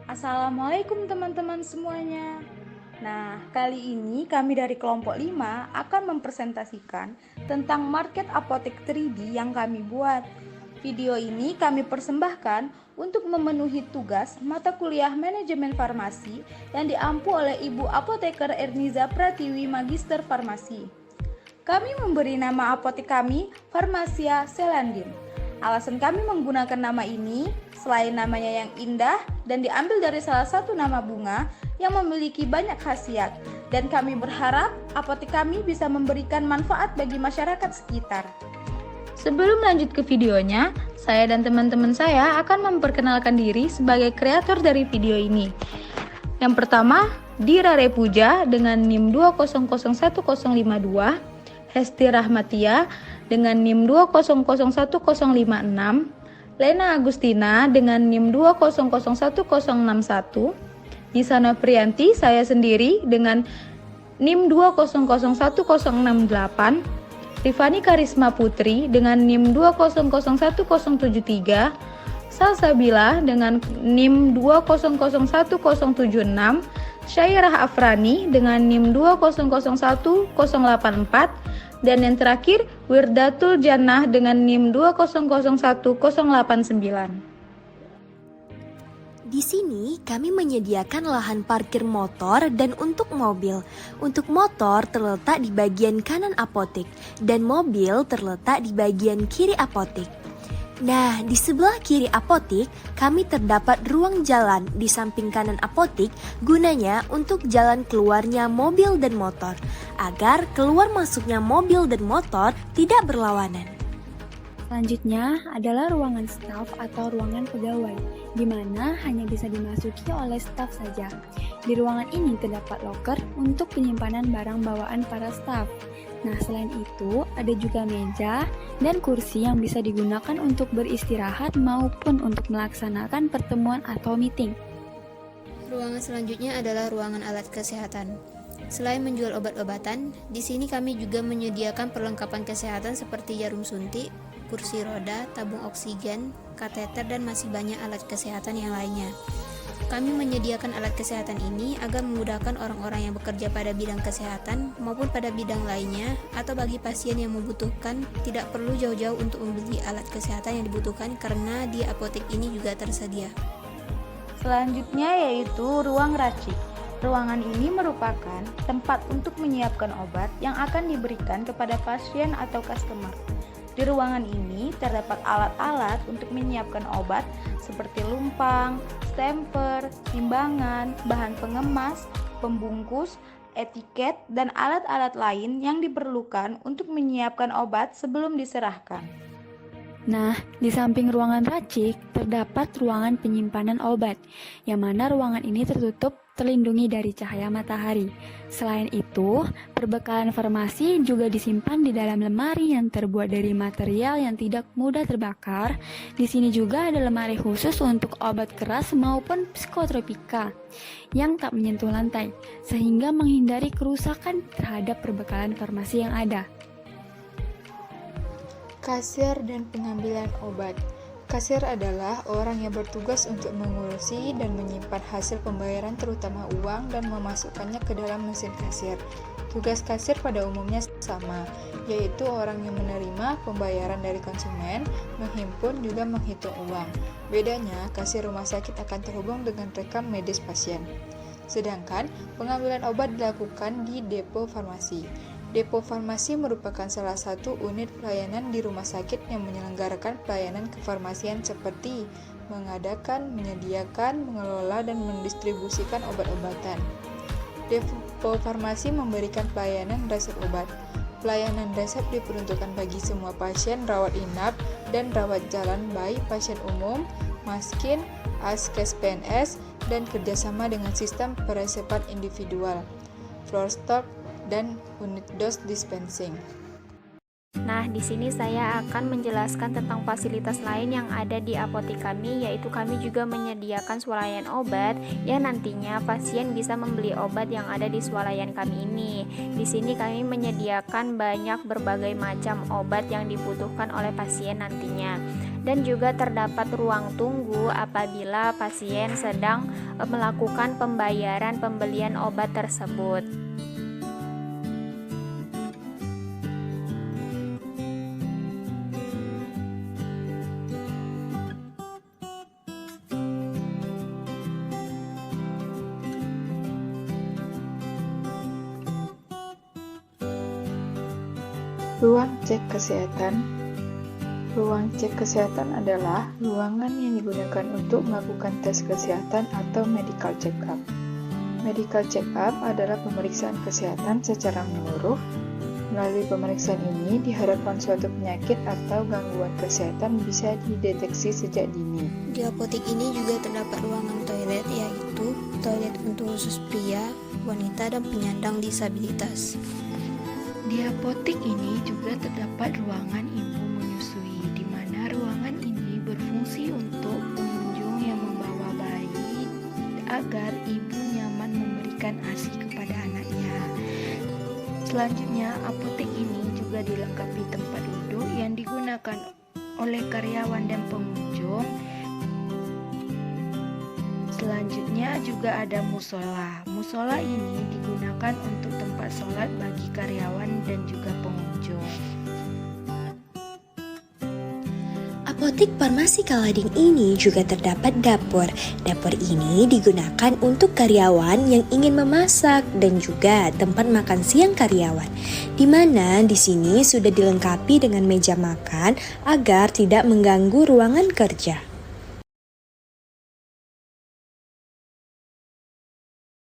Assalamualaikum teman-teman semuanya. Nah, kali ini kami dari kelompok 5 akan mempresentasikan tentang market apotek 3D yang kami buat. Video ini kami persembahkan untuk memenuhi tugas mata kuliah manajemen farmasi yang diampu oleh Ibu Apoteker Erniza Pratiwi Magister Farmasi. Kami memberi nama apotek kami Farmasia Selandin. Alasan kami menggunakan nama ini, selain namanya yang indah dan diambil dari salah satu nama bunga yang memiliki banyak khasiat, dan kami berharap apotek kami bisa memberikan manfaat bagi masyarakat sekitar. Sebelum lanjut ke videonya, saya dan teman-teman saya akan memperkenalkan diri sebagai kreator dari video ini. Yang pertama, Dira Repuja dengan NIM 2001052, Hesti Rahmatia dengan NIM 2001056, Lena Agustina dengan NIM 2001061, Nisa Novrianti saya sendiri dengan NIM 2001068, Rifani Karisma Putri dengan NIM 2001073, Salsabila dengan NIM 2001076, Syairah Afrani dengan NIM 2001084, dan yang terakhir Wirdatul Jannah dengan NIM 2001089. Di sini kami menyediakan lahan parkir motor dan untuk mobil. Untuk motor terletak di bagian kanan apotek dan mobil terletak di bagian kiri apotek. Nah, di sebelah kiri apotek, kami terdapat ruang jalan di samping kanan apotek gunanya untuk jalan keluarnya mobil dan motor, agar keluar masuknya mobil dan motor tidak berlawanan. Selanjutnya adalah ruangan staf atau ruangan pegawai, di mana hanya bisa dimasuki oleh staf saja. Di ruangan ini terdapat loker untuk penyimpanan barang bawaan para staf. Nah, selain itu, ada juga meja dan kursi yang bisa digunakan untuk beristirahat maupun untuk melaksanakan pertemuan atau meeting. Ruangan selanjutnya adalah ruangan alat kesehatan. Selain menjual obat-obatan, di sini kami juga menyediakan perlengkapan kesehatan seperti jarum suntik, kursi roda, tabung oksigen, kateter, dan masih banyak alat kesehatan yang lainnya. Kami menyediakan alat kesehatan ini agar memudahkan orang-orang yang bekerja pada bidang kesehatan maupun pada bidang lainnya, atau bagi pasien yang membutuhkan tidak perlu jauh-jauh untuk membeli alat kesehatan yang dibutuhkan karena di apotek ini juga tersedia. Selanjutnya yaitu ruang racik. Ruangan ini merupakan tempat untuk menyiapkan obat yang akan diberikan kepada pasien atau customer. Di ruangan ini terdapat alat-alat untuk menyiapkan obat seperti lumpang, stemper, timbangan, bahan pengemas, pembungkus, etiket, dan alat-alat lain yang diperlukan untuk menyiapkan obat sebelum diserahkan. Nah, di samping ruangan racik, terdapat ruangan penyimpanan obat, yang mana ruangan ini tertutup terlindungi dari cahaya matahari. Selain itu, perbekalan farmasi juga disimpan di dalam lemari yang terbuat dari material yang tidak mudah terbakar. Di sini juga ada lemari khusus untuk obat keras maupun psikotropika yang tak menyentuh lantai, sehingga menghindari kerusakan terhadap perbekalan farmasi yang ada. Kasir dan pengambilan obat. Kasir adalah orang yang bertugas untuk mengurusi dan menyimpan hasil pembayaran terutama uang dan memasukkannya ke dalam mesin kasir. Tugas kasir pada umumnya sama, yaitu orang yang menerima pembayaran dari konsumen, menghimpun juga menghitung uang. Bedanya, kasir rumah sakit akan terhubung dengan rekam medis pasien. Sedangkan pengambilan obat dilakukan di depo farmasi. Depo farmasi merupakan salah satu unit pelayanan di rumah sakit yang menyelenggarakan pelayanan kefarmasian seperti mengadakan, menyediakan, mengelola, dan mendistribusikan obat-obatan. Depo farmasi memberikan pelayanan resep obat. Pelayanan resep diperuntukkan bagi semua pasien rawat inap dan rawat jalan baik pasien umum, maskin, askes PNS, dan kerjasama dengan sistem peresepan individual, floor stock, dan unit dose dispensing. Nah, di sini saya akan menjelaskan tentang fasilitas lain yang ada di apotek kami, yaitu kami juga menyediakan swalayan obat yang nantinya pasien bisa membeli obat yang ada di swalayan kami ini. Di sini kami menyediakan banyak berbagai macam obat yang dibutuhkan oleh pasien nantinya. dan juga terdapat ruang tunggu apabila pasien sedang melakukan pembayaran pembelian obat tersebut. Ruang cek kesehatan. Ruang cek kesehatan adalah ruangan yang digunakan untuk melakukan tes kesehatan atau medical check-up. Medical check-up adalah pemeriksaan kesehatan secara menyeluruh. Melalui pemeriksaan ini diharapkan suatu penyakit atau gangguan kesehatan bisa dideteksi sejak dini. Di apotek ini juga terdapat ruangan toilet, yaitu toilet untuk khusus pria, wanita, dan penyandang disabilitas. Di apotek ini juga terdapat ruangan ibu menyusui, di mana ruangan ini berfungsi untuk pengunjung yang membawa bayi agar ibu nyaman memberikan ASI kepada anaknya. Selanjutnya, apotek ini juga dilengkapi tempat duduk yang digunakan oleh karyawan dan pengunjung. Selanjutnya juga ada musola. Musola ini digunakan untuk tempat sholat bagi karyawan dan juga pengunjung. Apotek Farmasi Kalading ini juga terdapat dapur. Dapur ini digunakan untuk karyawan yang ingin memasak dan juga tempat makan siang karyawan. Di mana di sini sudah dilengkapi dengan meja makan agar tidak mengganggu ruangan kerja.